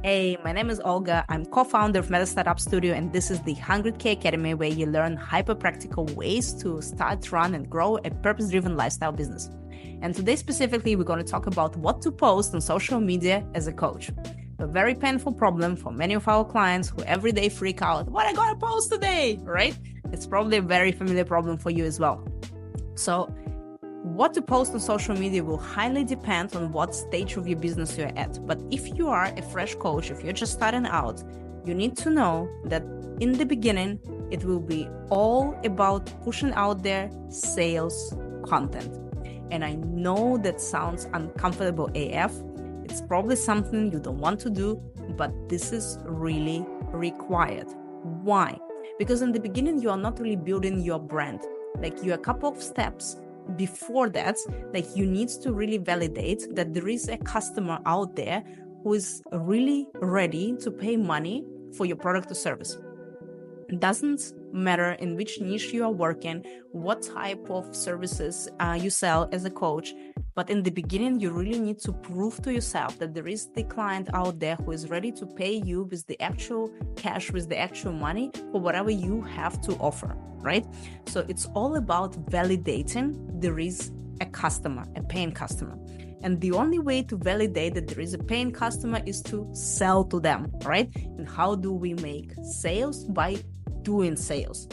Hey, my name is Olga. I'm co-founder of Meta Startup Studio, and this is the 100K Academy, where you learn hyper-practical ways to start, run, and grow a purpose-driven lifestyle business. And today specifically, we're going to talk about what to post on social media as a coach. A very painful problem for many of our clients who every day freak out, what I gotta post today, right? It's probably a very familiar problem for you as well. So what to post on social media will highly depend on what stage of your business you're at. But if you are a fresh coach, if you're just starting out, you need to know that in the beginning, it will be all about pushing out there sales content. And I know that sounds uncomfortable AF. It's probably something you don't want to do, but this is really required. Why? Because in the beginning, you are not really building your brand. Like, you're a couple of steps before that, like, you need to really validate that there is a customer out there who is really ready to pay money for your product or service. It doesn't matter in which niche you are working, what type of services you sell as a coach, but in the beginning, you really need to prove to yourself that there is the client out there who is ready to pay you with the actual cash, with the actual money for whatever you have to offer, right? So it's all about validating there is a customer, a paying customer. And the only way to validate that there is a paying customer is to sell to them, right? And how do we make sales? By doing sales.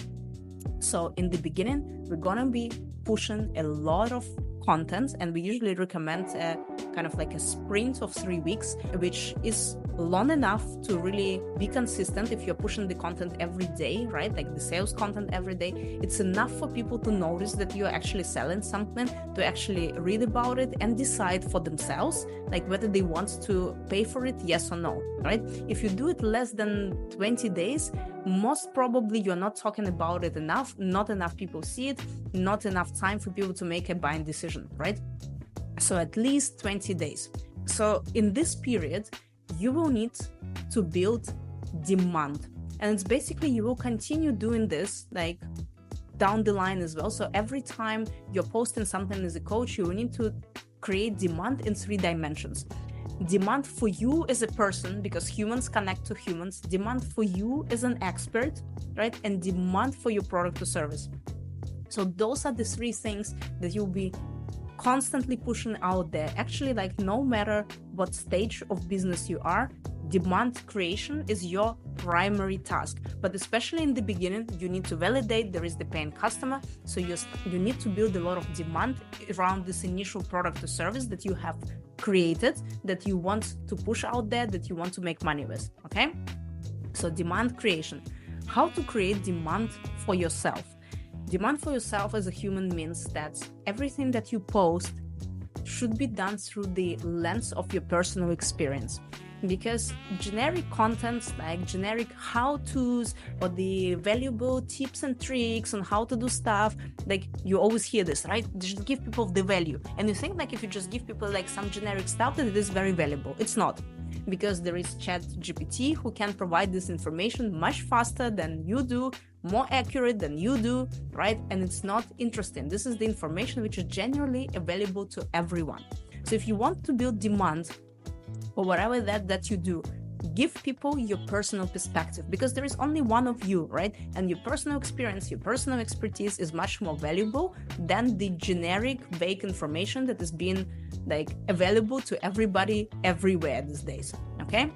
So in the beginning, we're gonna be pushing a lot of content, and we usually recommend kind of like a sprint of 3 weeks, which is long enough to really be consistent. If you're pushing the content every day, right, like the sales content every day, it's enough for people to notice that you're actually selling something, to actually read about it and decide for themselves, like whether they want to pay for it, yes or no, right? If you do it less than 20 days, most probably you're not talking about it enough, not enough people see it, not enough time for people to make a buying decision, right? So at least 20 days. So in this period, you will need to build demand. And it's basically, you will continue doing this like down the line as well. So every time you're posting something as a coach, you will need to create demand in 3 dimensions. Demand for you as a person, because humans connect to humans, demand for you as an expert, right? And demand for your product or service. So those are the 3 things that you'll be constantly pushing out there. Actually, like, no matter what stage of business you are, demand creation is your primary task. But especially in the beginning, you need to validate there is the paying customer. So you need to build a lot of demand around this initial product or service that you have created, that you want to push out there, that you want to make money with, okay? So demand creation. How to create demand for yourself? Demand for yourself as a human means that everything that you post should be done through the lens of your personal experience. Because generic content, like generic how-tos or the valuable tips and tricks on how to do stuff, like, you always hear this, right? You should give people the value. And you think like if you just give people like some generic stuff, that it is very valuable. It's not. Because there is ChatGPT who can provide this information much faster than you do, more accurate than you do, right? And it's not interesting. This is the information which is generally available to everyone. So if you want to build demand or whatever that you do, give people your personal perspective, because there is only one of you, right? And your personal experience, your personal expertise is much more valuable than the generic vague information that is being like available to everybody everywhere these days, okay?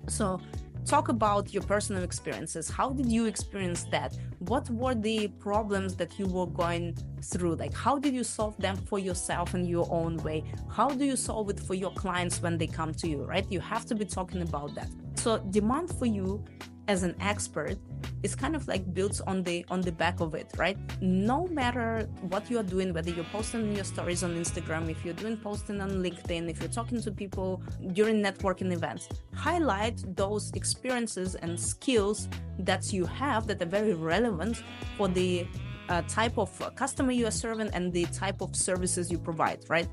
So talk about your personal experiences. How did you experience that? What were the problems that you were going through? Like, how did you solve them for yourself in your own way? How do you solve it for your clients when they come to you, right? You have to be talking about that. So demand for you as an expert is kind of like built on the back of it, right? No matter what you are doing, whether you're posting your stories on Instagram, if you're doing posting on LinkedIn, if you're talking to people during networking events, highlight those experiences and skills that you have that are very relevant for the type of customer you are serving and the type of services you provide, right?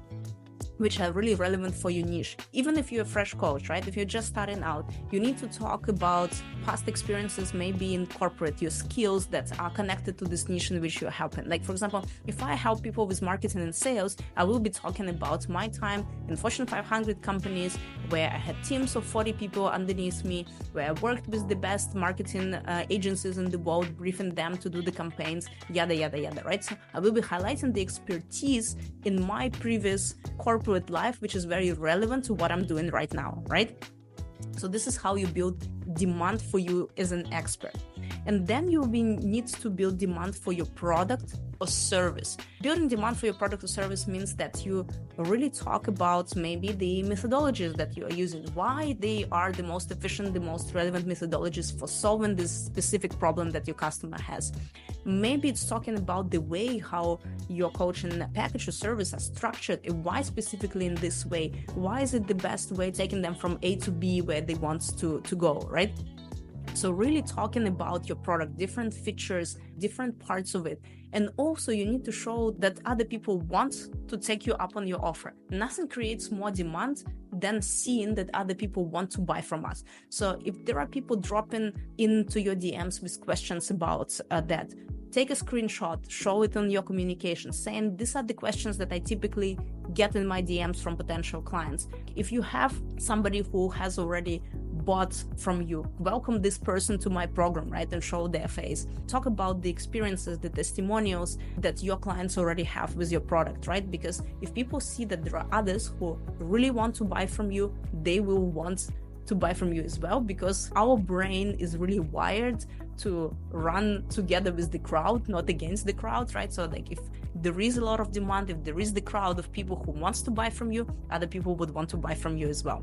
which are really relevant for your niche. Even if you're a fresh coach, right? If you're just starting out, you need to talk about past experiences, maybe in corporate, your skills that are connected to this niche in which you're helping. Like, for example, if I help people with marketing and sales, I will be talking about my time in Fortune 500 companies where I had teams of 40 people underneath me, where I worked with the best marketing agencies in the world, briefing them to do the campaigns, yada, yada, yada, right? So I will be highlighting the expertise in my previous corporate life, which is very relevant to what I'm doing right now, right? So this is how you build demand for you as an expert. And then you need to build demand for your product or service. Building demand for your product or service means that you really talk about maybe the methodologies that you are using, why they are the most efficient, the most relevant methodologies for solving this specific problem that your customer has. Maybe it's talking about the way how your coaching package or service are structured, and why specifically in this way, why is it the best way, taking them from A to B where they want to go, right? So really talking about your product, different features, different parts of it. And also you need to show that other people want to take you up on your offer. Nothing creates more demand than seeing that other people want to buy from us. So if there are people dropping into your DMs with questions about that, take a screenshot, show it on your communication, saying these are the questions that I typically get in my DMs from potential clients. If you have somebody who has already bought from you, welcome this person to my program, right? And show their face. Talk about the experiences, the testimonials that your clients already have with your product, right? Because if people see that there are others who really want to buy from you, they will want to buy from you as well, because our brain is really wired to run together with the crowd, not against the crowd, right? So like if there is a lot of demand, if there is the crowd of people who wants to buy from you, other people would want to buy from you as well.